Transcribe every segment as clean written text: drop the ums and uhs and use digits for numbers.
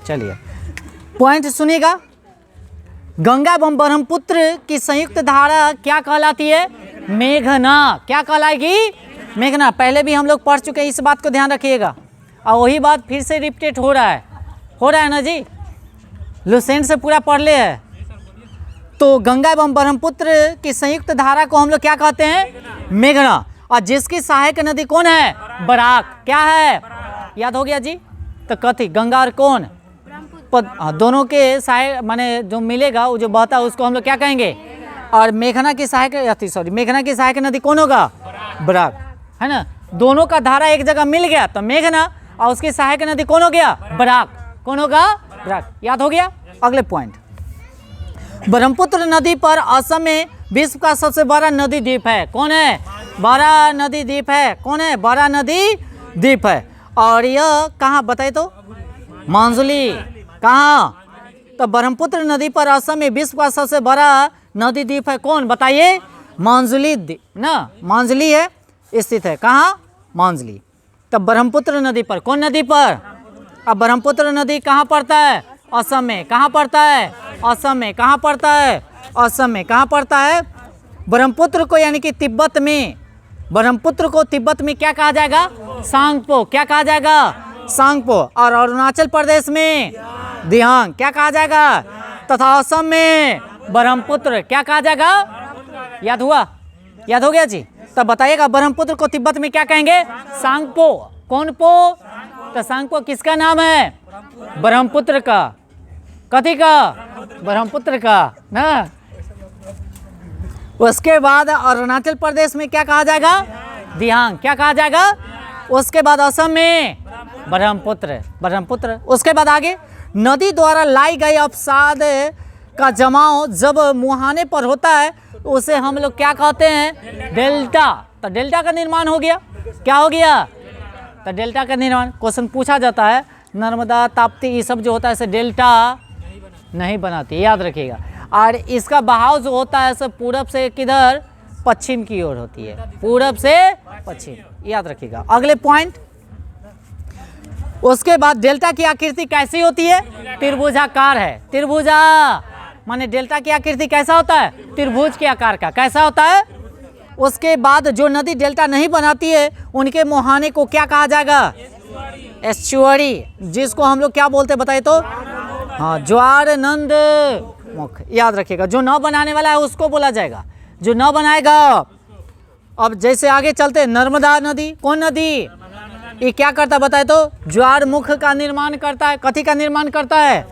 चलिए पॉइंट सुनिएगा। गंगा एवं ब्रह्मपुत्र की संयुक्त धारा क्या कहलाती है? मेघना। क्या कहलाएगी? मेघना। पहले भी हम लोग पढ़ चुके हैं, इस बात को ध्यान रखिएगा। और वही बात फिर से रिपीट हो रहा है ना जी? लुसेंट से पूरा पढ़ ले है। तो गंगा एवं ब्रह्मपुत्र की संयुक्त धारा को हम लोग क्या कहते हैं? मेघना। और जिसकी सहायक नदी कौन है? बराक। क्या है? याद हो गया जी? तो कथी गंगा और कौन दोनों के सहायक माने जो मिलेगा वो जो बहता है उसको हम लोग क्या कहेंगे? और मेघना की सहायक मेघना की सहायक नदी कौन होगा? बराक, है ना? दोनों का धारा एक जगह मिल गया तो मेघना, और उसकी सहायक नदी कौन हो गया? बराक। कौन होगा? बराक। याद हो गया? अगले पॉइंट, ब्रह्मपुत्र नदी पर असम में विश्व का सबसे बड़ा नदी द्वीप है। कौन है? बड़ा नदी द्वीप है। कौन है? बड़ा नदी द्वीप है। और यह कहाँ बताए तो? मांजुली। कहाँ? तो ब्रह्मपुत्र नदी पर असम में विश्व का सबसे बड़ा नदी द्वीप है। कौन बताइए? मांजुली द्वीप ना, मांजुली है स्थित है। कहाँ? मांजुली। तब ब्रह्मपुत्र नदी पर, कौन नदी पर? अब ब्रह्मपुत्र नदी कहाँ पड़ता है? असम में। कहाँ पड़ता है? असम में। कहाँ पड़ता है? असम में। कहाँ पड़ता है? ब्रह्मपुत्र को यानी कि तिब्बत में, ब्रह्मपुत्र को तिब्बत में क्या कहा जाएगा? सांगपो। क्या कहा जाएगा? सांगपो। और अरुणाचल प्रदेश में दिहांग। क्या कहा जाएगा? तथा असम में ब्रह्मपुत्र क्या कहा जाएगा? याद हुआ? याद हो गया जी? तब बताइएगा ब्रह्मपुत्र को तिब्बत में क्या कहेंगे? सांगपो। कौन पो? तो सांगपो किसका नाम है? ब्रह्मपुत्र का। कथी का? ब्रह्मपुत्र का ना। उसके बाद अरुणाचल प्रदेश में क्या कहा जाएगा? दिहांग। क्या कहा जाएगा? उसके बाद असम में ब्रह्मपुत्र। ब्रह्मपुत्र। उसके बाद आगे नदी द्वारा लाई गई अवसाद का जमाव जब मुहाने पर होता है उसे हम लोग क्या कहते हैं? डेल्टा। तो डेल्टा का निर्माण हो गया। क्या हो गया? तो डेल्टा का निर्माण क्वेश्चन पूछा जाता है। नर्मदा, ताप्ती ये सब जो होता है इसे डेल्टा नहीं बनाती, याद रखिएगा। और इसका बहाव जो होता है सब पूरब से किधर? पश्चिम की ओर होती है। पूरब से पश्चिम, याद रखिएगा। अगले पॉइंट, उसके बाद डेल्टा की आकृति कैसी होती है? त्रिभुजाकार है। त्रिभुजा माने डेल्टा की आकृति कैसा होता है? त्रिभुज के आकार का। कैसा होता है? उसके बाद जो नदी डेल्टा नहीं बनाती है उनके मुहाने को क्या कहा जाएगा? एस्चुअरी। जिसको हम लोग क्या बोलते बताइए तो? हाँ, ज्वार नंद मुख। याद रखिएगा। जो न बनाने वाला है उसको बोला जाएगा, जो न बनाएगा। अब जैसे आगे चलते हैं, नर्मदा नदी। कौन नदी? ये क्या करता बताए तो? ज्वार मुख का निर्माण करता है। कथी का निर्माण करता है?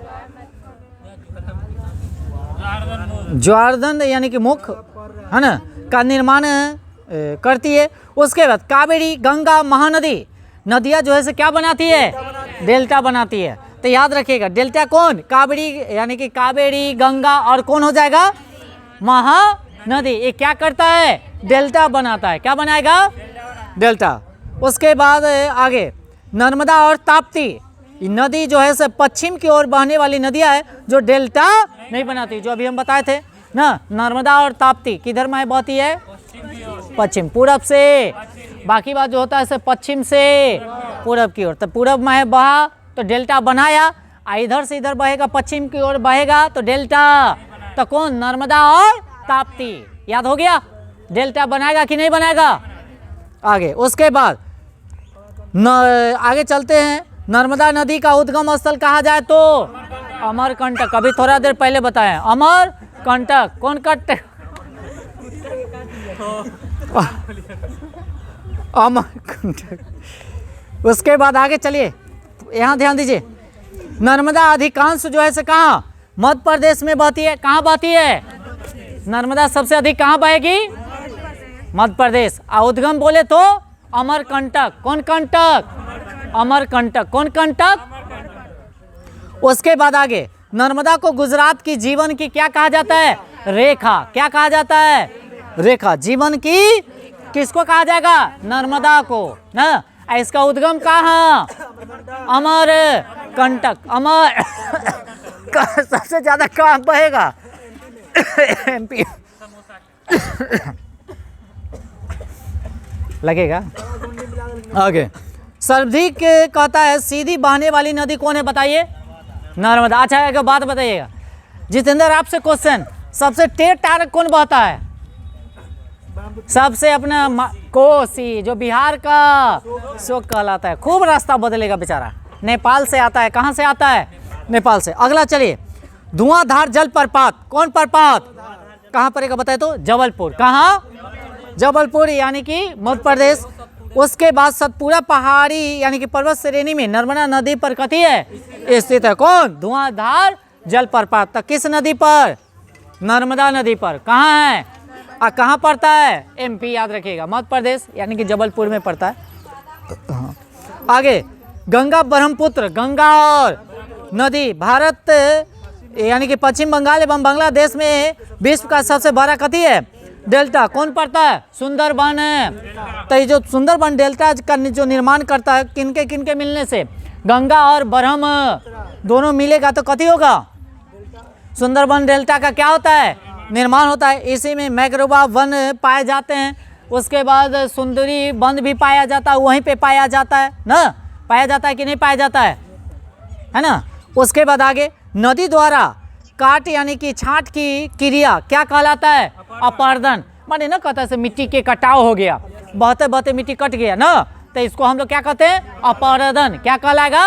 ज्वारदंड यानी कि मुख, है ना, का निर्माण करती है। उसके बाद कावेरी, गंगा, महानदी नदियाँ जो है से क्या बनाती है? डेल्टा बनाती है। तो याद रखिएगा डेल्टा कौन? कावेरी यानी कि कावेरी, गंगा और कौन हो जाएगा? महानदी। ये क्या करता है? डेल्टा बनाता है। क्या बनाएगा? डेल्टा। उसके बाद आगे नर्मदा और ताप्ती नदी जो है से पश्चिम की ओर बहने वाली नदियाँ है जो डेल्टा नहीं बनाती। जो अभी हम बताए थे ना, नर्मदा और ताप्ती किधर में बहती है? पश्चिम, पूरब से। बाकी बात जो होता है पश्चिम से पूरब की ओर। तो पूरब में बहा तो डेल्टा बनाया, इधर से इधर बहेगा, पश्चिम की ओर बहेगा तो डेल्टा। तो कौन? नर्मदा और ताप्ती। याद हो गया? डेल्टा बनाएगा कि नहीं बनाएगा? आगे उसके बाद आगे चलते हैं। नर्मदा नदी का उद्गम स्थल कहा जाए तो अमरकंटक। अभी थोड़ा देर पहले बताया अमरकंटक। कौन कंटक? अमरकंटक। उसके बाद आगे चलिए, यहाँ ध्यान दीजिए। नर्मदा अधिकांश जो है से कहाँ? मध्य प्रदेश में बहती है। कहाँ बहती है? नर्मदा सबसे अधिक कहाँ बहेगी? मध्य प्रदेश। उद्गम बोले तो अमरकंटक। कौन कंटक? अमरकंटक। कौन कंटक? उसके बाद आगे नर्मदा को गुजरात की जीवन की क्या कहा जाता है? रेखा। क्या कहा जाता है? रेखा। जीवन की किसको कहा जाएगा? नर्मदा को ना। इसका उद्गम कहाँ? अमरकंटक। अमर सबसे ज्यादा कहाँ बहेगा? एमपी लगेगा। आगे सर्वाधिक कहता है सीधी बहने वाली नदी कौन है बताइए? नर्मदा। अच्छा एक बात बताइएगा जितेंद्र, आपसे क्वेश्चन, सबसे तेज तारक कौन बहता है? सबसे अपना कोसी, जो बिहार का शोक कहलाता है। खूब रास्ता बदलेगा बेचारा, नेपाल से आता है। कहाँ से आता है? नेपाल से। अगला चलिए, धुआंधार जल प्रपात, कौन प्रपात कहाँ पड़ेगा बताए तो? जबलपुर। कहाँ? जबलपुर यानी कि मध्य प्रदेश। उसके बाद सतपुरा पहाड़ी यानी कि पर्वत श्रेणी में नर्मदा नदी पर कथी है स्थित है? कौन? धुआंधार जल प्रपात। तो किस नदी पर? नर्मदा नदी पर। कहाँ है और कहाँ पड़ता है? MP याद रखिएगा, मध्य प्रदेश यानी कि जबलपुर में पड़ता है। आगे, गंगा ब्रह्मपुत्र, गंगा और नदी भारत यानी कि पश्चिम बंगाल एवं बांग्लादेश में विश्व का सबसे बड़ा कथी है? डेल्टा। कौन पड़ता है? सुंदरबन है। तो ये जो सुंदरबन डेल्टा का जो निर्माण करता है किनके किनके मिलने से? गंगा और ब्रह्म दोनों मिलेगा तो कथी होगा? सुंदरबन डेल्टा का क्या होता है? निर्माण होता है। इसी में मैग्रोवा वन पाए जाते हैं। उसके बाद सुंदरी वन भी पाया जाता है, वहीं पे पाया जाता है ना? पाया जाता है कि नहीं पाया जाता है ना? उसके बाद आगे, नदी द्वारा काट यानी कि छांट की क्रिया क्या कहलाता है? अपरदन। माने ना कहता है मिट्टी के कटाव हो गया, बहते बहते मिट्टी कट गया ना, तो इसको हम लोग क्या कहते हैं? अपरदन। क्या कहलाएगा?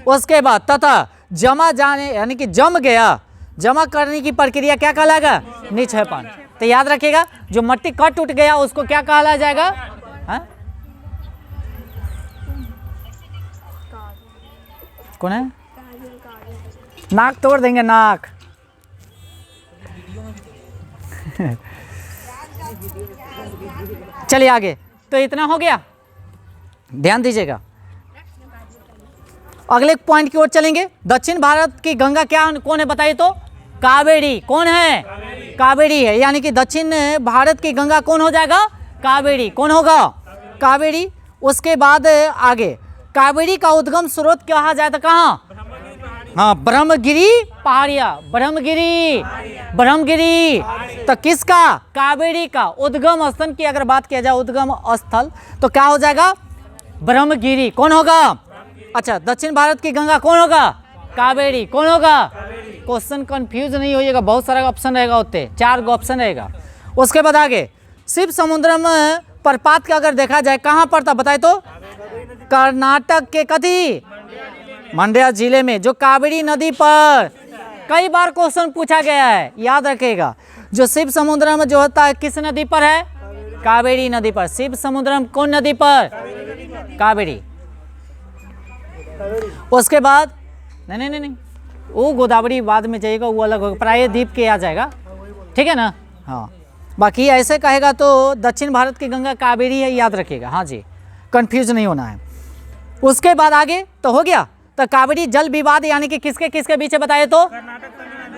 उसके बाद तथा जमा जाने यानी कि जम गया, जमा करने की प्रक्रिया क्या कहलाएगा? निक्षेपण। तो याद रखिएगा, जो मिट्टी कट उठ गया उसको क्या कहला जाएगा? हाँ? कौन है? नाक तोड़ देंगे, नाक। चलिए आगे, तो इतना हो गया, ध्यान दीजिएगा। अगले पॉइंट की ओर चलेंगे। दक्षिण भारत की गंगा क्या कौन है बताइए तो? कावेरी। कौन है? कावेरी है। यानी कि दक्षिण भारत की गंगा कौन हो जाएगा? कावेरी। कौन होगा? कावेरी। उसके बाद आगे, कावेरी का उद्गम स्रोत कहा जाए तो कहाँ? हाँ, ब्रह्मगिरी पहाड़िया। ब्रह्मगिरी, ब्रह्मगिरी। तो किसका? कावेरी का उद्गम स्थल की अगर बात किया जाए, उद्गम स्थल, तो क्या हो जाएगा? ब्रह्मगिरी। कौन होगा? अच्छा, दक्षिण भारत की गंगा कौन होगा? कावेरी। कौन होगा? क्वेश्चन कंफ्यूज नहीं होइएगा, बहुत सारा ऑप्शन रहेगा, होते 4 ऑप्शन रहेगा। उसके बाद आगे, शिव समुद्रम प्रपात का अगर देखा जाए कहाँ पड़ता बताए तो? कर्नाटक के कथी? मंड्या जिले में, जो कावेरी नदी पर कई बार क्वेश्चन पूछा गया है, याद रखिएगा। जो शिव समुद्रम जो होता है किस नदी पर है? कावेरी नदी पर। शिव समुद्रम कौन नदी पर? कावेरी। उसके बाद नहीं, वो गोदावरी बाद में जाएगा, वो अलग होगा, प्रायद्वीप के आ जाएगा, ठीक है ना? हाँ, बाकी ऐसे कहेगा तो दक्षिण भारत की गंगा कावेरी है, याद रखिएगा। हाँ जी, कंफ्यूज नहीं होना है। उसके बाद आगे तो हो गया। तो कावेरी जल विवाद यानी कि किसके किसके बीच है बताइए तो?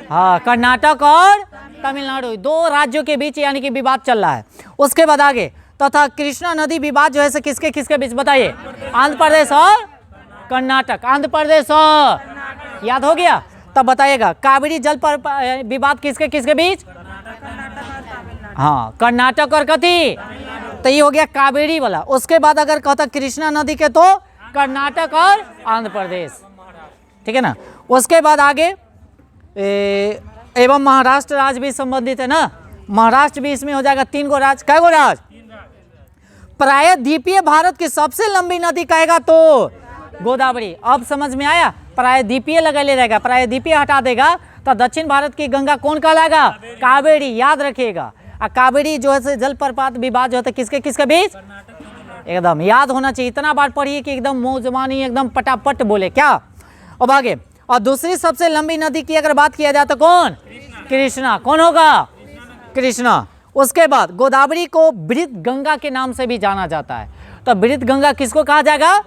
हाँ, कर्नाटक और तमिलनाडु, 2 राज्यों के बीच यानी कि विवाद चल रहा है। उसके बाद आगे, तथा कृष्णा नदी विवाद जो है किसके किसके बीच बताइए? आंध्र प्रदेश और कर्नाटक। आंध्र प्रदेश और, याद हो गया? तब बताइएगा कावेरी जल पर विवाद किसके किसके बीच? हाँ, कर्नाटक और कथी? तो ये हो गया कावेरी वाला। उसके बाद अगर कहता कृष्णा नदी के तो कर्नाटक और आंध्र प्रदेश, ठीक है ना? उसके बाद आगे एवं महाराष्ट्र राज्य भी संबंधित है ना? महाराष्ट्र भी इसमें हो जाएगा। 3 गो राज्य। कै गो राज्य? प्रायद्वीपीय भारत की सबसे लंबी नदी कहेगा तो गोदावरी। अब समझ में आया? प्रायद्वीपीय लगा ले रहेगा, प्रायद्वीपीय हटा देगा तो दक्षिण भारत की गंगा कौन कहलाएगा? कावेरी। याद रखिएगा। और कावेरी जो है जलप्रपात विवाद जो होता है किसके किसके बीच? एकदम याद होना चाहिए, इतना बार पढ़िए कि एकदम मौजमानी एकदम पटापट बोले क्या। अब आगे, और दूसरी सबसे लंबी नदी की अगर बात किया जाए तो कौन? कृष्णा। कौन होगा? कृष्णा। उसके बाद गोदावरी को बृहत गंगा के नाम से भी जाना जाता है। तो बृहत गंगा किसको कहा जाएगा?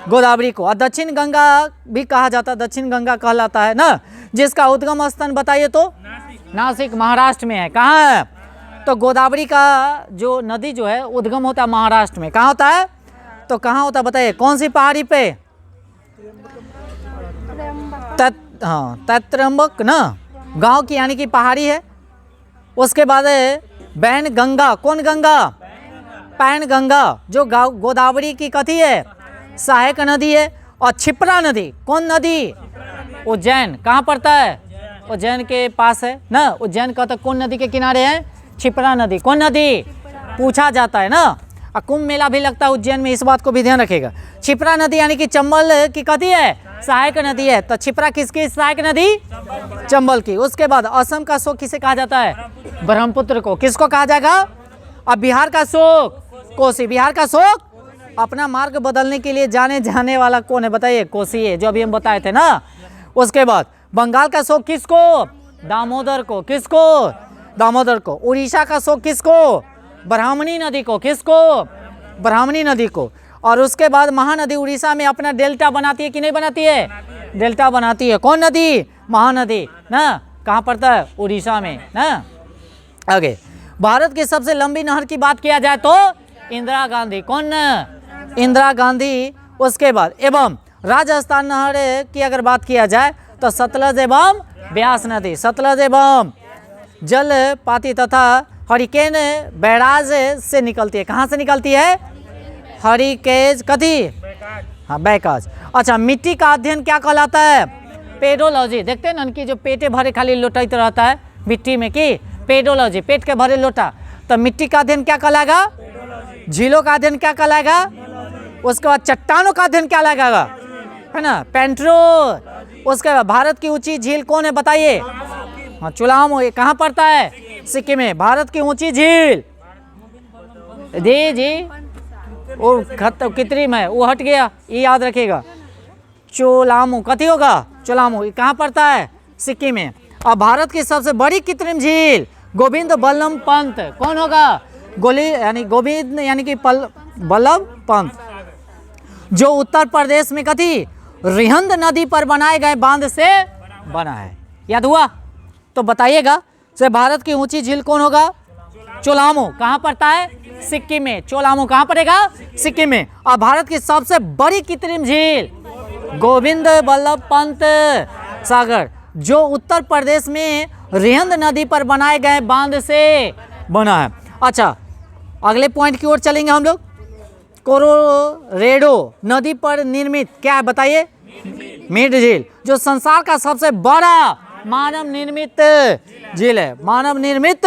गोदावरी को। और दक्षिण गंगा भी कहा जाता है, दक्षिण गंगा कहलाता है ना, जिसका उद्गम स्थान बताइए तो? नासिक, महाराष्ट्र में है। कहाँ है? तो गोदावरी का जो नदी जो है उद्गम होता है महाराष्ट्र में। कहाँ होता है? तो कहाँ होता है बताइए? कौन सी पहाड़ी पे? तत्रम्बक ना, गांव की यानी कि पहाड़ी है। उसके बाद बैन गंगा। कौन गंगा? पैन गंगा, जो गोदावरी की कथी है? सहायक नदी है। और क्षिप्रा नदी। कौन नदी? उज्जैन कहाँ पड़ता है? उज्जैन के पास है ना। उज्जैन का तो कौन नदी के किनारे है? क्षिप्रा नदी। कौन नदी पूछा जाता है ना। और कुंभ मेला भी लगता है उज्जैन में, इस बात को भी ध्यान रखिएगा। क्षिप्रा नदी यानी कि चंबल की कथी है? सहायक नदी है। तो क्षिप्रा किसकी सहायक नदी? चंबल की। उसके बाद असम का शोक किसे कहा जाता है? ब्रह्मपुत्र को। किसको कहा जाएगा? अब बिहार का शोक कोसी। बिहार का शोक अपना मार्ग बदलने के लिए जाने वाला कौन है बताइए? कोसी है, जो अभी हम बताए थे ना। उसके बाद बंगाल का शोक किसको? दामोदर को। किसको? दामोदर को। उड़ीसा का शोक किसको? ब्राह्मणी नदी को। किसको? ब्राह्मणी नदी को। और उसके बाद महानदी उड़ीसा में अपना डेल्टा बनाती है कि नहीं बनाती है? डेल्टा बनाती है। कौन नदी? महानदी ना। कहाँ पड़ता है? उड़ीसा में ना। आगे भारत की सबसे लंबी नहर की बात किया जाए तो इंदिरा गांधी। कौन? इंदिरा गांधी। उसके बाद एवं राजस्थान नहर की अगर बात किया जाए तो सतलज एवं ब्यास नदी। सतलज एवं जलपाती तथा हरिकेन बैराज से निकलती है। कहाँ से निकलती है? हरिकेज कथी? हाँ, बैकाज। अच्छा, मिट्टी का अध्ययन क्या कहलाता है? पेडोलॉजी। देखते हैं ना कि जो पेटे भरे खाली लोटाइत रहता है मिट्टी में, कि पेडोलॉजी, पेट के भरे लोटा। तो मिट्टी का अध्ययन क्या कहलाएगा? झीलों का अध्ययन क्या कहलाएगा? उसके बाद चट्टानों का अध्ययन क्या लगेगा? है ना, पेंट्रो। उसके बाद भारत की ऊंची झील कौन है बताइए? हाँ, चुलामो। ये कहाँ पड़ता है? सिक्किम में। भारत की ऊंची झील जी वो कृत्रिम है, वो हट गया, ये याद रखिएगा। चोलामो कथी होगा? चोलामो। ये कहाँ पड़ता है? सिक्किम में। अब भारत की सबसे बड़ी कृत्रिम झील गोविंद बल्लभ पंत। कौन होगा? गोविंद यानी कि बल्लभ पंत, जो उत्तर प्रदेश में कथी रिहंद नदी पर बनाए गए बांध से बना है। याद हुआ? तो बताइएगा से भारत की ऊंची झील कौन होगा? चोलामो। कहाँ पड़ता है? सिक्किम में। चोलामो कहाँ पड़ेगा? सिक्किम में। और भारत की सबसे बड़ी कृत्रिम झील गोविंद बल्लभ पंत सागर, जो उत्तर प्रदेश में रिहंद नदी पर बनाए गए बांध से बना है। अच्छा, अगले पॉइंट की ओर चलेंगे हम लोग। कोलोरेडो नदी पर निर्मित क्या है बताइए? मिड झील, जो संसार का सबसे बड़ा मानव निर्मित झील है। मानव निर्मित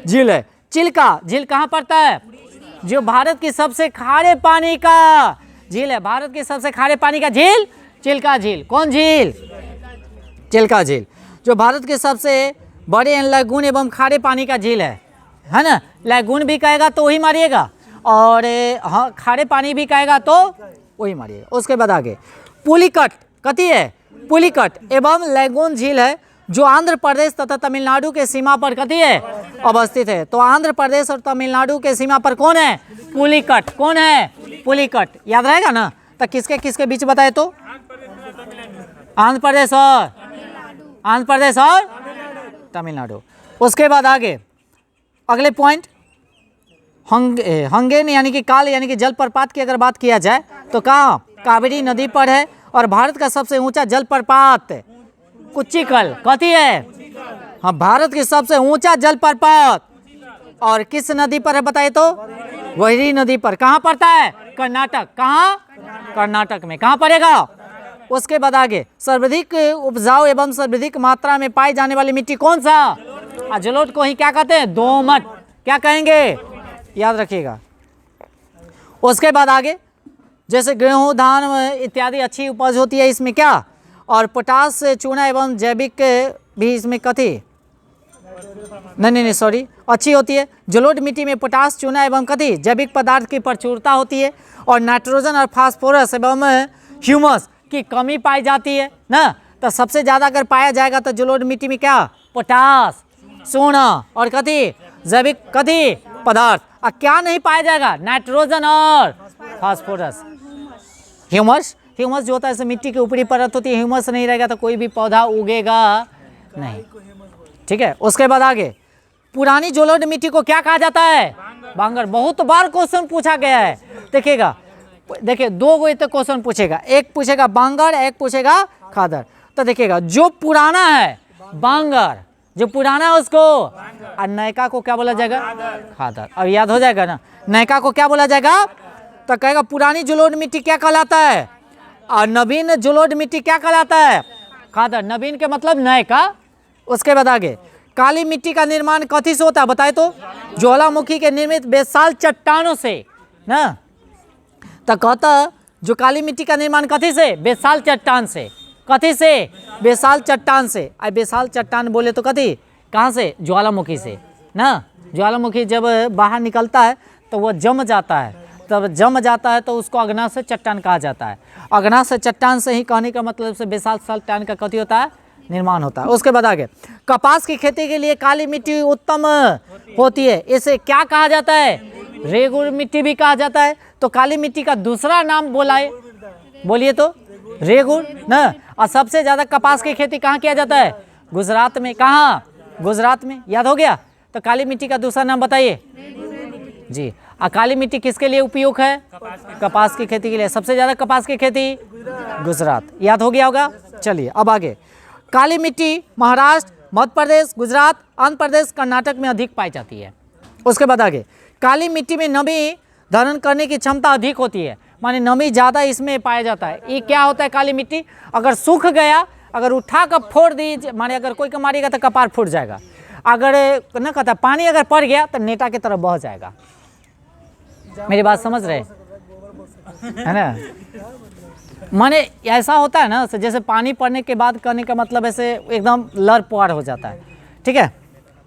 झील है। चिल्का झील कहाँ पड़ता है? जो भारत की सबसे खारे पानी का झील है। भारत की सबसे खारे पानी का झील चिल्का झील। कौन झील? चिल्का झील, जो भारत के सबसे बड़े लैगून एवं खारे पानी का झील है ना। लैगून भी कहेगा तो वही मारिएगा, और हाँ खारे पानी भी कहेगा तो वही मारिएगा। उसके बाद आगे पुलिकट कथी है? पुलिकट एवं लैगून झील है, जो आंध्र प्रदेश तथा तमिलनाडु के सीमा पर कथी है? अवस्थित है। तो आंध्र प्रदेश और तमिलनाडु के सीमा पर कौन है? पुलिकट। कौन है? पुलिकट। याद रहेगा ना। तो किसके किसके बीच बताए तो? आंध्र प्रदेश और तमिलनाडु। उसके बाद आगे अगले पॉइंट हंगेन यानी कि काल यानी कि जलप्रपात की अगर बात किया जाए तो कहाँ? कावेरी नदी पर है। और भारत का सबसे ऊंचा जलप्रपात कुच्चिकल कथी है? हाँ, भारत की सबसे ऊंचा जलप्रपात और किस नदी पर है बताइए तो? वही नदी पर। कहाँ पड़ता है? कर्नाटक। कहाँ? कर्नाटक में। कहाँ पड़ेगा? उसके बाद आगे सर्वाधिक उपजाऊ एवं सर्वाधिक मात्रा में पाई जाने वाली मिट्टी कौन सा? जलोढ़ को ही क्या कहते हैं? दोमट। क्या कहेंगे? याद रखिएगा। उसके बाद आगे जैसे गेहूं धान इत्यादि अच्छी उपज होती है इसमें क्या? और पोटास चूना एवं जैविक भी इसमें कथी? नहीं सॉरी, अच्छी होती है। जलोढ़ मिट्टी में पोटास चूना एवं कथी? जैविक पदार्थ की प्रचुरता होती है। और नाइट्रोजन और फास्फोरस एवं ह्यूमस की कमी पाई जाती है ना। तो सबसे ज़्यादा अगर पाया जाएगा तो जलोढ़ मिट्टी में क्या? पोटास, सोना और कथी? जैविक कथी? पदार्थ। और क्या नहीं पाया जाएगा? नाइट्रोजन और फास्फोरस। ह्यूमस जो होता है जैसे मिट्टी की ऊपरी परत होती है, ह्यूमस नहीं रहेगा तो कोई भी पौधा उगेगा नहीं। ठीक है। उसके बाद आगे पुरानी जलोढ़ मिट्टी को क्या कहा जाता है? बांगर। बहुत बार क्वेश्चन पूछा गया है। देखिएगा, देखिए दो तो क्वेश्चन पूछेगा, एक पूछेगा बांगर, एक पूछेगा खादर। तो देखिएगा जो पुराना है बांगर, जो पुराना है उसको, और नयका को क्या बोला जाएगा? खादर। अब याद हो जाएगा ना। नयका को क्या बोला जाएगा? तो कहेगा पुरानी जलोढ़ मिट्टी क्या कहलाता है, और नवीन जलोढ़ मिट्टी क्या कहलाता है? खादर, नवीन के मतलब नए का। उसके बाद आगे, काली मिट्टी का निर्माण कथी से होता है बताए तो? ज्वालामुखी के निर्मित बेसाल चट्टानों से ना। तो कहता जो काली मिट्टी का निर्माण कथी से? बेसाल चट्टान से। कथी से? बेसाल चट्टान से। आई बेसाल चट्टान बोले तो कथी, कहाँ से? ज्वालामुखी से ना। ज्वालामुखी जब बाहर निकलता है तो वह जम जाता है, तब जम जाता है तो उसको अग्नाशय चट्टान कहा जाता है। अग्नाशय चट्टान से ही कहने का मतलब से बेसाल चट्टान का कथी होता है? निर्माण होता है। उसके बाद आगे, कपास की खेती के लिए काली मिट्टी उत्तम होती है, इसे क्या कहा जाता है? रेगुड़ मिट्टी भी कहा जाता है। तो काली मिट्टी का दूसरा नाम बोलाए, बोलिए तो? रेगुड़ ना। और सबसे ज्यादा कपास की खेती कहाँ किया जाता है? गुजरात में। कहाँ? गुजरात में। याद हो गया? तो काली मिट्टी का दूसरा नाम बताइए जी। और काली मिट्टी किसके लिए उपयोग है? कपास की खेती के लिए। सबसे ज्यादा कपास की खेती गुजरात। याद हो गया होगा? चलिए अब आगे, काली मिट्टी महाराष्ट्र, मध्य प्रदेश, गुजरात, आंध्र प्रदेश, कर्नाटक में अधिक पाई जाती है। उसके बाद आगे, काली मिट्टी में नमी धारण करने की क्षमता अधिक होती है, माने नमी ज़्यादा इसमें पाया जाता है। ये क्या होता है? काली मिट्टी अगर सूख गया, अगर उठा कर फोड़ दी, माने अगर कोई को मारेगा तो कपार फूट जाएगा। अगर न कहता पानी अगर पड़ गया तो नेटा की तरफ बह जाएगा। मेरी बात समझ रहे है ना? माने ऐसा होता है ना, जैसे पानी पड़ने के बाद कहने का मतलब ऐसे एकदम लर पुआर हो जाता है। ठीक है,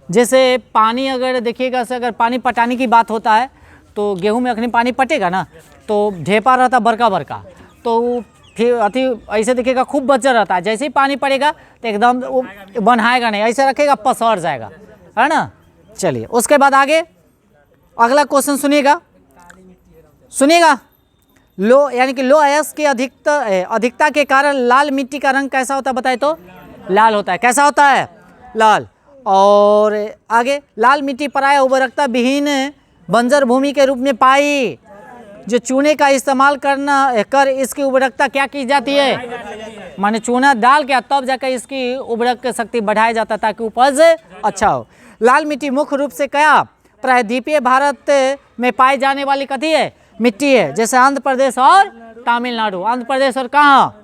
जैसे पानी अगर देखिएगा से अगर पानी पटाने की बात होता है तो गेहूं में अखनी पानी पटेगा ना तो ढेपा रहता बड़का बड़का, तो फिर अति ऐसे देखिएगा खूब बच्चा रहता है। जैसे ही पानी पड़ेगा तो एकदम वो बनाएगा नहीं, ऐसे रखेगा पसर जाएगा, है ना। चलिए उसके बाद आगे अगला क्वेश्चन सुनिएगा, सुनिएगा। लो यानी कि लो अयस्क की अधिकता के कारण लाल मिट्टी का रंग कैसा होता है बताए तो? लाल होता है। कैसा होता है? लाल। और आगे, लाल मिट्टी प्राय उर्वरकता विहीन बंजर भूमि के रूप में पाई, जो चूने का इस्तेमाल कर इसकी उर्वरकता क्या की जाती है? माने चूना डाल के तब जाकर इसकी उर्वरक शक्ति बढ़ाया जाता है ताकि उपज अच्छा हो। लाल मिट्टी मुख्य रूप से क्या प्रायद्वीपीय भारत में पाई जाने वाली कथी है? मिट्टी है, जैसे आंध्र प्रदेश और तमिलनाडु। आंध्र प्रदेश और कहाँ?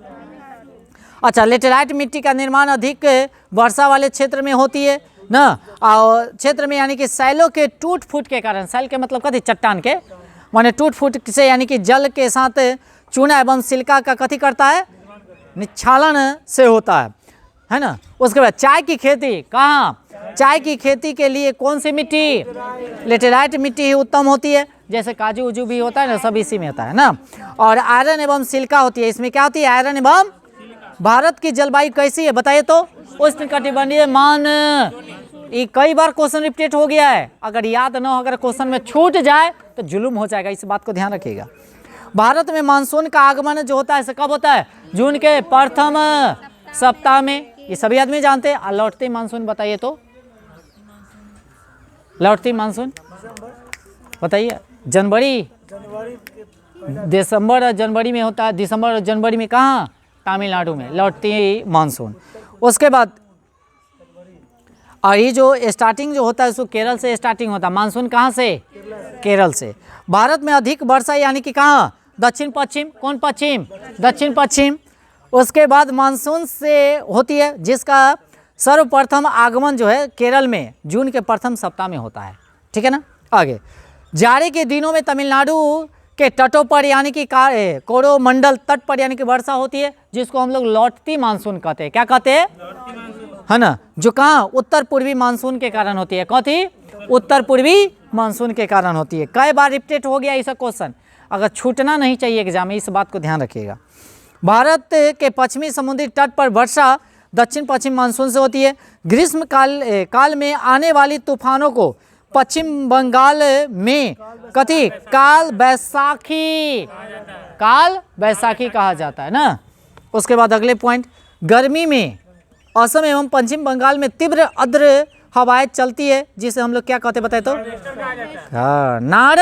अच्छा, लेटेराइट मिट्टी का निर्माण अधिक वर्षा वाले क्षेत्र में होती है ना, और क्षेत्र में यानी कि सैलों के टूट फूट के कारण, सैल के मतलब कथी? चट्टान के, माने टूट फूट से यानी कि जल के साथ चूना एवं सिलिका का कथी करता है? निक्षालन से होता है ना। उसके बाद चाय की खेती कहाँ? चाय की खेती के लिए कौन सी मिट्टी? लेटेराइट मिट्टी ही उत्तम होती है, जैसे काजू उजू भी होता है ना, सब इसी में होता है ना। और आयरन एवं सिलिका होती है, इसमें क्या होती है? आयरन एवं। भारत की जलवायु कैसी है बताइए तो? उष्णकटिबंधीय मान। ये कई बार क्वेश्चन रिपीट हो गया है, अगर याद ना हो, अगर क्वेश्चन में छूट जाए तो जुल्म हो जाएगा, इस बात को ध्यान रखिएगा। भारत में मानसून का आगमन जो होता है कब होता है? जून के प्रथम सप्ताह में, ये सभी आदमी जानते हैं। लौटती मानसून बताइए तो? लौटती मानसून बताइए। जनवरी, दिसंबर और जनवरी में होता है। दिसंबर और जनवरी में कहाँ? तमिलनाडु में लौटती मानसून। उसके बाद और ये जो स्टार्टिंग जो होता है उसको केरल से स्टार्टिंग होता है। मानसून कहाँ से? केरल से। भारत में अधिक वर्षा यानी कि कहाँ? दक्षिण पश्चिम। कौन पश्चिम? दक्षिण पश्चिम। उसके बाद मानसून से होती है, जिसका सर्वप्रथम आगमन जो है केरल में जून के प्रथम सप्ताह में होता है। ठीक है ना। आगे, जाड़े के दिनों में तमिलनाडु के तटों पर यानी कि कोरोमंडल तट पर यानी कि वर्षा होती है, जिसको हम लोग लौटती मानसून कहते हैं। क्या कहते हैं? है ना, जो कहाँ? उत्तर पूर्वी मानसून के कारण होती है। कथी? उत्तर पूर्वी मानसून के कारण होती है। कई बार रिपीट हो गया ऐसा क्वेश्चन, अगर छूटना नहीं चाहिए एग्जाम में, इस बात को ध्यान रखिएगा। भारत के पश्चिमी समुद्री तट पर वर्षा दक्षिण पश्चिम मानसून से होती है। ग्रीष्म काल में आने वाली तूफानों को पश्चिम बंगाल में कथी? काल बैसाखी कहा जाता है ना। उसके बाद अगले पॉइंट, गर्मी में असम एवं पश्चिम बंगाल में तीव्र आर्द्र हवाएं चलती है, जिसे हम लोग क्या कहते बताए तो? हाँ, नॉर्थ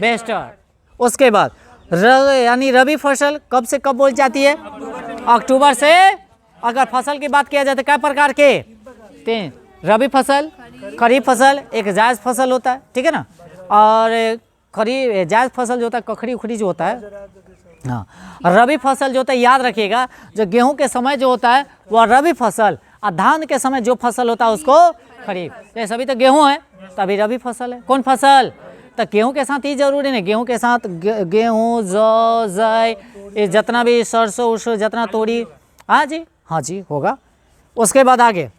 वेस्टर। उसके बाद यानी रबी फसल कब से कब बोल जाती है? अक्टूबर से। अगर फसल की बात किया जाए तो क्या प्रकार के? 3, रबी फसल, खरीफ फसल, एक जायज़ फसल होता है। ठीक है ना। और जायज़ फसल जो होता है कखड़ी उखड़ी जो होता हाँ, रबी फसल जो होता है याद रखिएगा, जो गेहूं के समय जो होता है वह रबी फसल, और धान के समय जो फसल होता है उसको खरीफ। जैसे अभी तो गेहूं है तो अभी रबी फसल है। कौन फसल? तो गेहूं के साथ ही जरूरी नहीं, गेहूं के साथ गेहूं, जौ, जय, ये जितना भी सरसों उर्सों जितना तोरी, हाँ जी होगा। उसके बाद आगे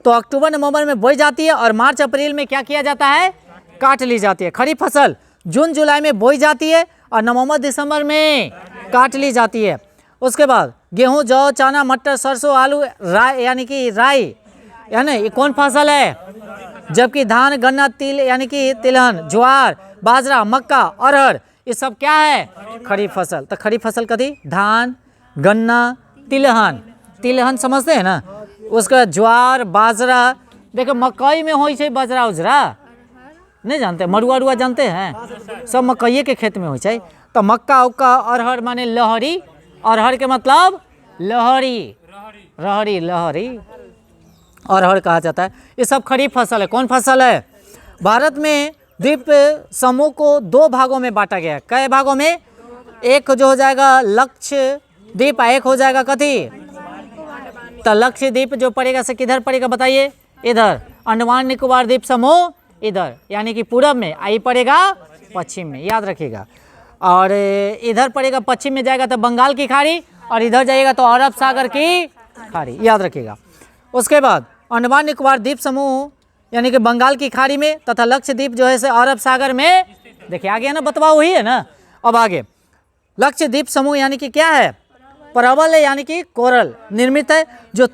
तो अक्टूबर नवंबर में बोई जाती है और मार्च अप्रैल में क्या किया जाता है? काट ली जाती है। खरीफ फसल जून जुलाई में बोई जाती है और नवंबर दिसंबर में काट ली जाती है। उसके बाद गेहूं, जौ, चना, मटर, सरसों, आलू, राई यानी कि राई, यानी ये कौन फसल है? जबकि धान, गन्ना, तिल यानी कि तिलहन, ज्वार, बाजरा, मक्का, अरहर, ये सब क्या है? खरीफ फसल। तो खरीफ फसल कथी? धान, गन्ना, तिलहन समझते हैं ना। उसके बाद ज्वार, बाजरा, देखो मकई में हो बाजरा उजरा नहीं जानते, मरुआ उरुआ जानते हैं, सब मकई के खेत में हो। तो मक्का उक्का, अरहर माने लहरी, अरहर के मतलब लहरी, लहरी अरहर कहा जाता है। ये सब खरीफ फसल है। कौन फसल है? भारत में द्वीप समूह को 2 भागों में बांटा गया है। कई भागों में? एक जो हो जाएगा लक्षद्वीप, एक हो जाएगा कथी? तो लक्षद्वीप जो पड़ेगा से किधर पड़ेगा बताइए? इधर। अंडमान निकोबार द्वीप समूह इधर, यानी कि पूरब में, आई पड़ेगा पश्चिम में, याद रखिएगा। और इधर पड़ेगा पश्चिम में जाएगा तो बंगाल की खाड़ी, और इधर जाएगा तो अरब सागर की खाड़ी, याद रखिएगा। उसके बाद अंडमान निकोबार द्वीप समूह यानी कि बंगाल की खाड़ी में, तथा लक्षद्वीप जो है से अरब सागर में। देखिए आगे है ना, बतवा वही है ना। अब आगे लक्षद्वीप समूह यानी कि क्या है? प्रबल है, यानी कि कोरल निर्मित है। जो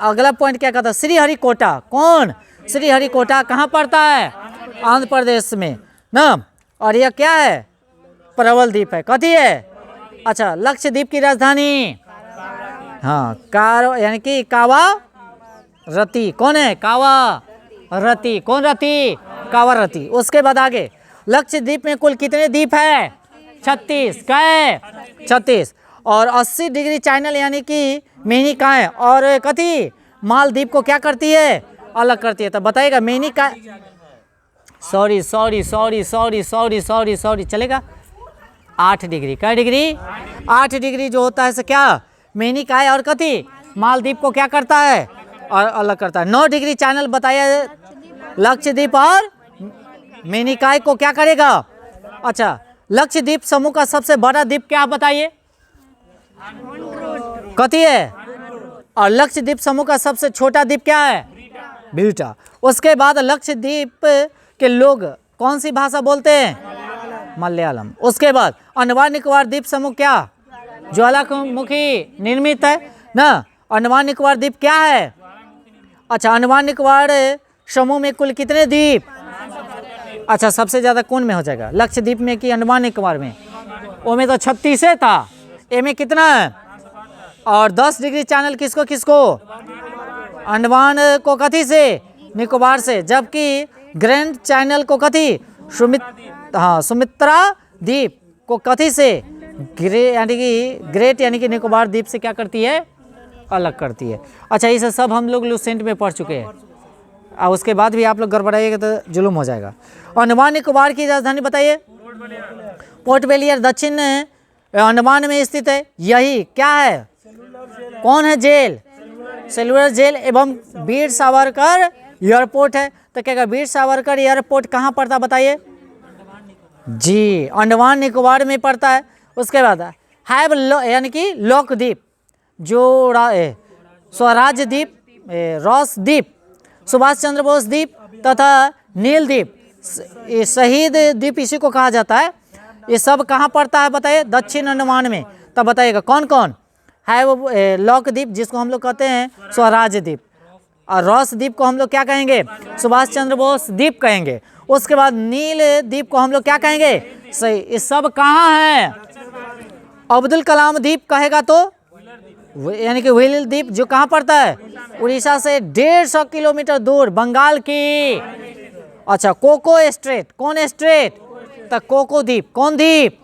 अगला पॉइंट क्या कहता है? श्रीहरिकोटा। कौन? श्रीहरिकोटा कहाँ पड़ता है? आंध्र प्रदेश में ना। और यह क्या है? प्रबल द्वीप है। कथी है? अच्छा, लक्षद्वीप की राजधानी हाँ यानी कि कावारती। कौन है? कावारती। कौन रती? कावारती। उसके बाद आगे लक्षद्वीप में कुल कितने द्वीप है? 36। क्या है? 36। और 80 डिग्री चैनल यानी कि मेनिका है। और कथी? मालदीप को क्या करती है? अलग करती है। तो बताइएगा मेनिका, सॉरी चलेगा 8 डिग्री। क्या डिग्री? 8 डिग्री जो होता है से क्या? मेनिका है। और कथी? मालदीप को क्या करता है? और अलग करता है। 9 डिग्री चैनल बताया लक्षद्वीप और मेनिकाय को क्या करेगा? अच्छा, लक्षद्वीप समूह का सबसे बड़ा द्वीप क्या बताइए? कथी है? और लक्षद्वीप समूह का सबसे छोटा द्वीप क्या है? बीटा। उसके बाद लक्षद्वीप के लोग कौन सी भाषा बोलते हैं? मलयालम। उसके बाद अंडमान निकोबार द्वीप समूह क्या? ज्वालामुखी निर्मित है ना। अंडमान निकोबार द्वीप क्या है? अच्छा, अंडमान निकोबार समूह में कुल कितने द्वीप? अच्छा, सबसे ज़्यादा कौन में हो जाएगा? लक्षद्वीप में कि अंडमान निकोबार में? वो में तो 36 था, ए में कितना है? और 10 डिग्री चैनल किसको किसको? अंडमान को कथी से? निकोबार से। जबकि ग्रैंड चैनल को कथी? सुमित्रा द्वीप को कथी से? ग्रेट यानी कि निकोबार द्वीप से क्या करती है? अलग करती है। अच्छा, इसे सब हम लोग लूसेंट में पढ़ चुके हैं, और उसके बाद भी आप लोग गड़बड़ाइएगा तो जुलूम हो जाएगा। अंडमान निकोबार की राजधानी बताइए? पोर्ट ब्लेयर दक्षिण अंडमान में स्थित है। यही क्या है? कौन है? जेल, सेलुलर जेल एवं वीर सावरकर एयरपोर्ट है। तो क्या वीर सावरकर एयरपोर्ट कहाँ पड़ता बताइए? जी, अंडमान निकोबार में पड़ता है। उसके बाद हैव यानी कि लॉक द्वीप, जो स्वराज द्वीप, रॉस द्वीप, सुभाष चंद्र बोस द्वीप तथा नील द्वीप, शहीद द्वीप इसी को कहा जाता है। ये सब कहाँ पड़ता है बताइए? दक्षिण अंडमान में। तब बताइएगा कौन कौन है? वो लॉक द्वीप जिसको हम लोग कहते हैं स्वराज द्वीप, और रॉस द्वीप को हम लोग क्या कहेंगे? सुभाष चंद्र बोस द्वीप कहेंगे। उसके बाद नील द्वीप को हम लोग क्या कहेंगे? सही। ये सब कहाँ है? अब्दुल कलाम द्वीप कहेगा तो यानी कि व्हीलर द्वीप, जो कहाँ पड़ता है? उड़ीसा से 150 किलोमीटर दूर, बंगाल की। अच्छा, कोको स्ट्रेट। कौन स्ट्रेट? तो कोको द्वीप। कौन द्वीप?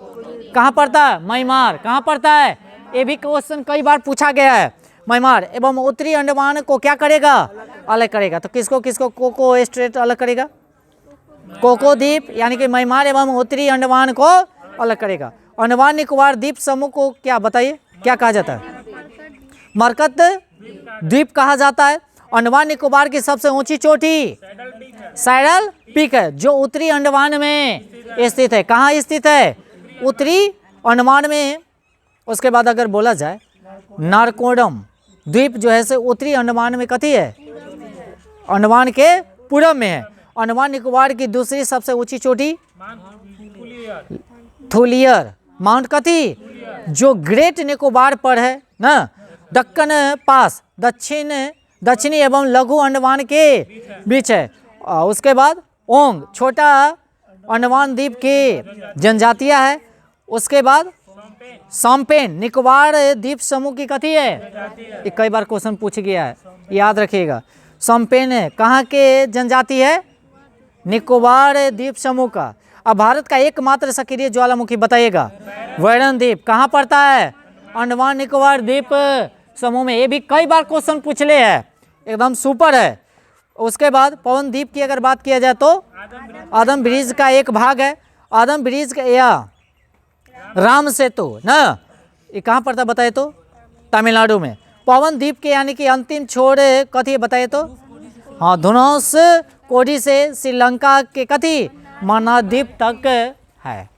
कहाँ पड़ता है? म्यांमार। कहाँ पड़ता है? ये भी क्वेश्चन कई बार पूछा गया है। म्यांमार एवं उत्तरी अंडमान को क्या करेगा? अलग करेगा। तो किसको किसको कोको स्ट्रेट अलग करेगा? कोको द्वीप यानी कि म्यांमार एवं उत्तरी अंडमान को अलग करेगा। अंडमान निकोबार द्वीप समूह को क्या बताइए, क्या कहा जाता है? मरकत द्वीप कहा जाता है। अंडमान निकोबार की सबसे ऊंची चोटी सैडल पीक है, जो उत्तरी अंडमान में स्थित है। कहाँ स्थित है? उत्तरी अंडमान में। उसके बाद अगर बोला जाए नारकोडम द्वीप जो है से उत्तरी अंडमान में कथी है? अंडमान के पूरब में है। अंडमान निकोबार की दूसरी सबसे ऊंची चोटी थुलियर माउंट कथी, जो ग्रेट निकोबार पर है ना, दक्कन पास दक्षिणी एवं लघु अंडमान के बीच है। उसके बाद ओंग छोटा अंडमान द्वीप की जनजातियां है। उसके बाद सॉम्पेन निकोबार द्वीप समूह की कथी है? ये कई बार क्वेश्चन पूछ गया है, याद रखिएगा। सॉम्पेन कहाँ के जनजाति है? निकोबार द्वीप समूह का। अब भारत का एकमात्र सक्रिय ज्वालामुखी बताइएगा। वैरन द्वीप कहाँ पड़ता है? अंडमान निकोबार द्वीप समूह में। ये भी कई बार क्वेश्चन पूछले है, एकदम सुपर है। उसके बाद पवन द्वीप की अगर बात किया जाए तो आदम ब्रिज का एक भाग है। आदम ब्रिज का या राम सेतु ना, ये कहाँ पड़ता है बताए तो? तमिलनाडु में। पवन द्वीप के यानी कि अंतिम छोर कथी बताए तो? हाँ, धनुष कोडी से श्रीलंका के कथी महाद्वीप तक है।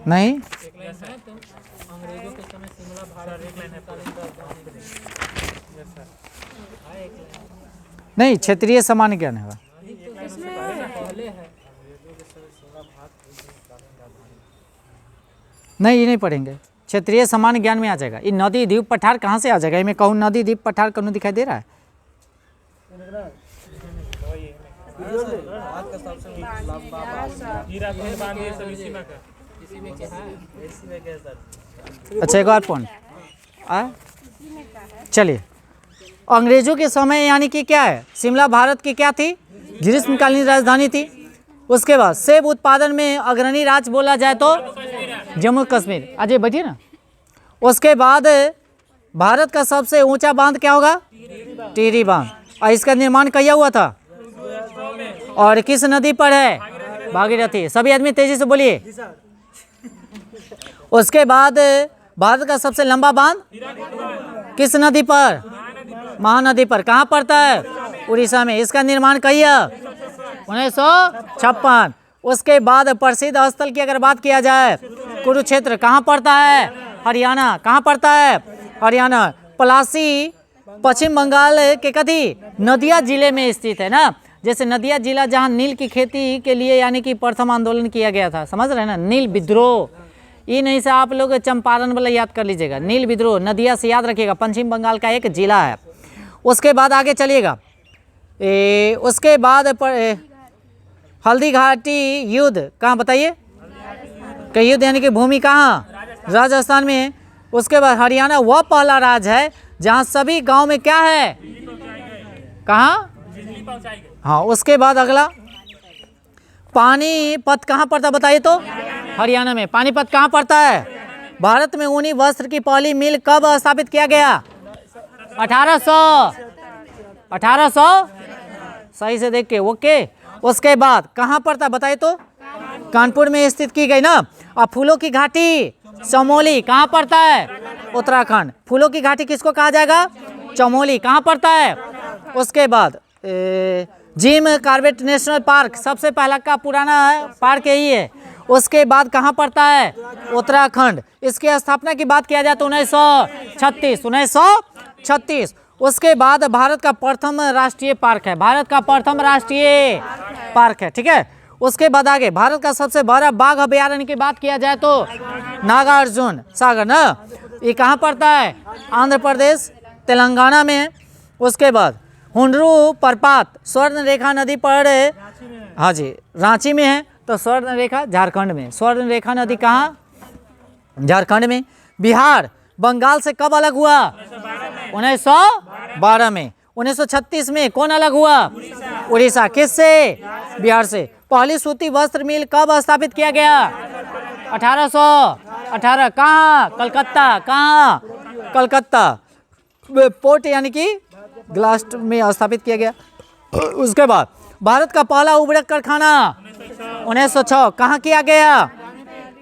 नहीं नहीं, क्षेत्रीय सामान्य ज्ञान है। नहीं, ये नहीं पढ़ेंगे, क्षेत्रीय सामान्य ज्ञान में आ जाएगा। ये नदी द्वीप पठार कहाँ से आ जाएगा? ये मैं कहूँ नदी द्वीप पठार कहूँ दिखाई दे रहा है? अच्छा, एक और पॉइंट चलिए। अंग्रेजों के समय यानी कि क्या है, शिमला भारत की क्या थी? ग्रीष्मकालीन राजधानी थी। उसके बाद सेब उत्पादन में अग्रणी राज्य बोला जाए तो जम्मू कश्मीर। अजय बैठिए ना। उसके बाद भारत का सबसे ऊंचा बांध क्या होगा? टिहरी बांध। और इसका निर्माण किया हुआ था और किस नदी पर है? भागीरथी। सभी आदमी तेजी से बोलिए। उसके बाद भारत का सबसे लंबा बांध किस नदी पर? महानदी पर। कहाँ पड़ता है? उड़ीसा में। इसका निर्माण किया 1956। उसके बाद प्रसिद्ध स्थल की अगर बात किया जाए, कुरुक्षेत्र कहाँ पड़ता है? हरियाणा। कहाँ पड़ता है? हरियाणा। पलासी पश्चिम बंगाल के कथी नदिया जिले में स्थित है ना। जैसे नदिया जिला जहाँ नील की खेती के लिए यानी कि प्रथम आंदोलन किया गया था, समझ रहे हैं ना, नील विद्रोह। ये नहीं से आप लोग चंपारण वाला याद कर लीजिएगा, नील विद्रोह नदिया से याद रखिएगा, पश्चिम बंगाल का एक जिला है। उसके बाद आगे चलिएगा। उसके बाद हल्दी घाटी युद्ध कहाँ बताइए? कि युद्ध यानी कि भूमि कहाँ? राजस्थान में। उसके बाद हरियाणा वह पहला राज्य है जहाँ सभी गांव में क्या है? कहाँ? हाँ। उसके बाद अगला पानीपत कहाँ पड़ता बताइए तो? हरियाणा में। पानीपत कहाँ पड़ता है? भारत में ऊनी वस्त्र की पहली मिल कब स्थापित किया गया? 1800 सही से देख के ओके। उसके बाद कहाँ पड़ता बताइए तो? कानपुर में स्थित की गई ना। और फूलों की घाटी चमोली कहाँ पड़ता है? उत्तराखंड। फूलों की घाटी किसको कहा जाएगा? चमोली। कहाँ पड़ता है? उसके बाद जिम कॉर्बेट नेशनल पार्क सबसे पहला का पुराना पार्क यही है। उसके बाद कहाँ पड़ता है? उत्तराखंड। इसकी स्थापना की बात किया जाए तो 1936। उसके बाद भारत का प्रथम राष्ट्रीय पार्क है। भारत का प्रथम राष्ट्रीय पार्क है, ठीक है। उसके बाद आगे भारत का सबसे बड़ा बाघ अभयारण्य की बात किया जाए तो नागार्जुन सागर ना। ये कहाँ पड़ता है? आंध्र प्रदेश तेलंगाना में। उसके बाद हुंडरू प्रपात स्वर्ण रेखा नदी पर, हाँ जी, रांची में है। तो स्वर्ण रेखा झारखंड में। स्वर्ण रेखा नदी कहाँ? झारखंड में। बिहार बंगाल से कब अलग हुआ? 1912 में। 1936 में कौन अलग हुआ? उड़ीसा। किससे? बिहार से। पहली सूती वस्त्र मिल कब स्थापित किया गया? 1818। कहाँ? कलकत्ता। कहाँ? कलकत्ता। पोर्ट यानी कि ग्लास में स्थापित किया गया। उसके बाद भारत का पहला उर्वरक कारखाना 1906 कहाँ किया गया?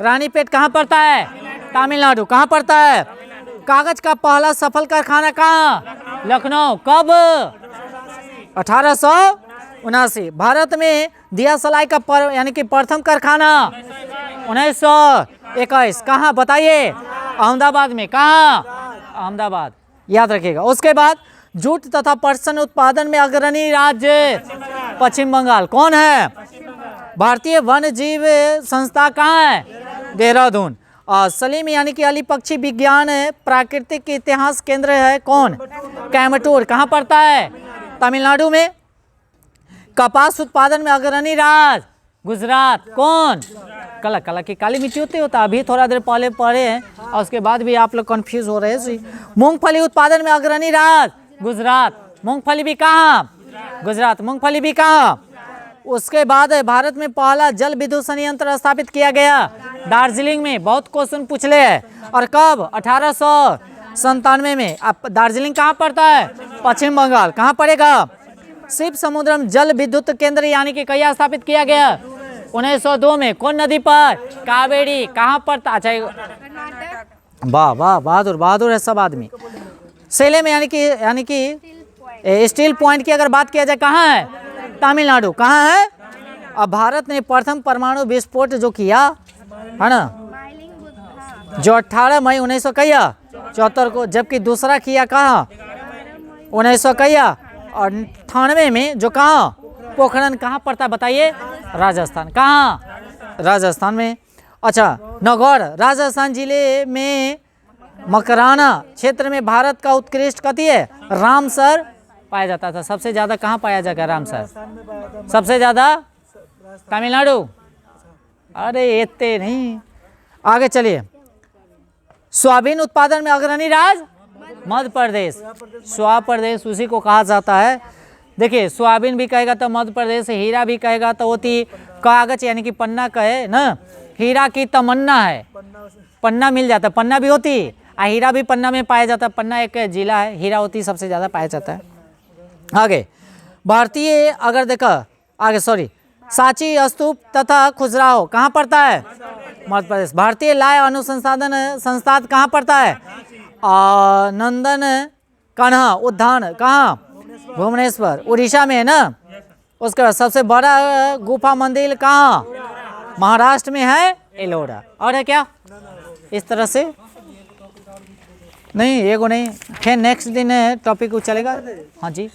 रानीपेट कहाँ पड़ता है? तमिलनाडु। कहाँ पड़ता है? कागज का पहला सफल कारखाना कहाँ? लखनऊ। कब? 1879। भारत में दिया सलाई का यानी कि प्रथम कारखाना 1921 कहाँ बताइए? अहमदाबाद में। कहाँ? अहमदाबाद, याद रखिएगा। उसके बाद जूट तथा पटसन उत्पादन में अग्रणी राज्य पश्चिम बंगाल। कौन है? भारतीय वन्य जीव संस्था कहाँ है? देहरादून। और सलीम यानी कि अली पक्षी विज्ञान प्राकृतिक इतिहास केंद्र है कौन? कैमटूर। कहाँ पड़ता है? तमिलनाडु में। कपास उत्पादन में अग्रणी राज्य गुजरात। कौन? कला की काली मिट्टी होता अभी थोड़ा देर पहले पढ़े हैं और उसके बाद भी आप लोग कंफ्यूज हो रहे हैं। मूंगफली उत्पादन में अग्रणी राज्य गुजरात। मूंगफली भी कहाँ? गुजरात। मूंगफली भी कहाँ? उसके बाद भारत में पहला जल विद्युत संयंत्र स्थापित किया गया दार्जिलिंग में। बहुत क्वेश्चन पूछ ले है। और कब? 1897 में। अब दार्जिलिंग कहाँ पड़ता है? पश्चिम बंगाल। कहाँ पड़ेगा? शिव समुद्रम जल विद्युत केंद्र यानी कि कहिया स्थापित किया गया? 1902 में। कौन नदी पर? कावेरी। कहाँ पड़ता? अच्छा, वाह वाह, बहादुर बहादुर है सब आदमी। सेलेम यानी कि स्टील पॉइंट की अगर बात किया जाए कहाँ है? तमिलनाडु। कहाँ है? अब भारत ने प्रथम परमाणु विस्फोट जो किया है ना, जो 18 मई 1974 को, जबकि दूसरा किया कहाँ? 1998 में। जो कहाँ? पोखरण। कहाँ पड़ता है बताइए? राजस्थान। कहाँ? राजस्थान में। अच्छा, नगौर राजस्थान जिले में मकराना क्षेत्र में भारत का उत्कृष्ट कथी है? रामसर पाया जाता था। सबसे ज्यादा कहाँ पाया जाएगा रामसर? सबसे ज्यादा तमिलनाडु। अरे इतने नहीं, आगे चलिए। सोयाबीन उत्पादन में अग्रणी राज्य मध्य प्रदेश। सोया प्रदेश उसी को कहा जाता है। देखिए, सोयाबीन भी कहेगा तो मध्य प्रदेश, हीरा भी कहेगा तो होती कागज यानी कि पन्ना कहे ना। हीरा की तमन्ना है, पन्ना मिल जाता, पन्ना भी होती, हीरा भी पन्ना में पाया जाता। पन्ना एक जिला है, हीरा होती सबसे ज़्यादा पाया जाता है। आगे भारतीय अगर देखा आगे सांची स्तूप तथा खजुराहो कहाँ पड़ता है? मध्य प्रदेश। भारतीय लाय अनुसंधान संस्थान कहाँ पड़ता है? नंदन कान्हा उद्यान। कहाँ? भुवनेश्वर, उड़ीसा में है ना। उसके बाद सबसे बड़ा गुफा मंदिर कहाँ? महाराष्ट्र में है, एलोरा। और है क्या इस तरह से? नहीं, एगो नहीं। फिर नेक्स्ट दिन टॉपिक चलेगा। हाँ जी।